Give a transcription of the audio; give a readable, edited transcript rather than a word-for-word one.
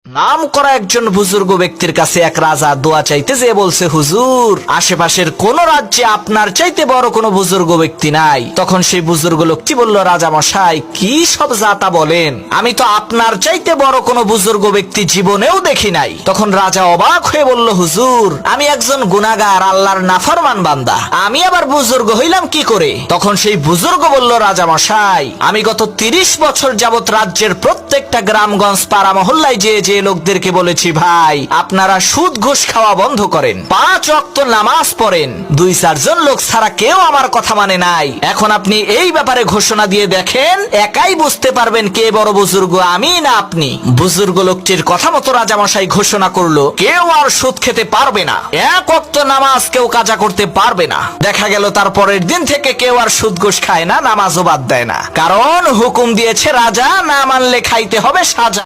নাম করা একজন বুজুর্গ ব্যক্তির কাছে এক রাজা দোয়া চাইতে যেয়ে বলছে, হুজুর, আশেপাশের কোন রাজ্যে আপনার চাইতে বড় কোনো বুজুর্গ ব্যক্তি নাই। তখন সেই বুজুর্গ লোকটি বলল, রাজা মশাই, কি সব যাতা বলেন, আমি তো আপনার চাইতে বড় কোনো বুজুর্গ ব্যক্তি জীবনেও দেখি নাই। তখন রাজা অবাক হয়ে বলল, হুজুর, আমি একজন গুনাহগার, আল্লাহর নাফরমান বান্দা, আমি আবার বুজুর্গ হইলাম কি করে? তখন সেই বুজুর্গ বলল, রাজা মশাই, আমি গত 30 বছর যাবত রাজ্যের প্রত্যেকটা গ্রামগঞ্জ পাড়া মহল্লায় যে লোকদেরকে বলেছি, ভাই, আপনারা সুদ ঘুষ খাওয়া বন্ধ করেন, 5 ওয়াক্ত নামাজ পড়েন। 2-4 জন লোক ছাড়া কেউ আমার কথা মানে নাই। এখন আপনি এই ব্যাপারে ঘোষণা দিয়ে দেখেন, একাই বুঝতে পারবেন কে বড় বুজুর্গ, আমি না আপনি। বুজুর্গ লোকটির কথা মতো রাজামশাই ঘোষণা করলো, কেউ আর সুদ খেতে পারবে না, 1 ওয়াক্ত নামাজ কেউ কাজা করতে পারবে না। দেখা গেল তার পরের দিন থেকে কেউ আর সুদ ঘুষ খায় না, নামাজও বাদ দেয় না, কারণ হুকুম দিয়েছে রাজা, না মানলে খাইতে হবে সাজা।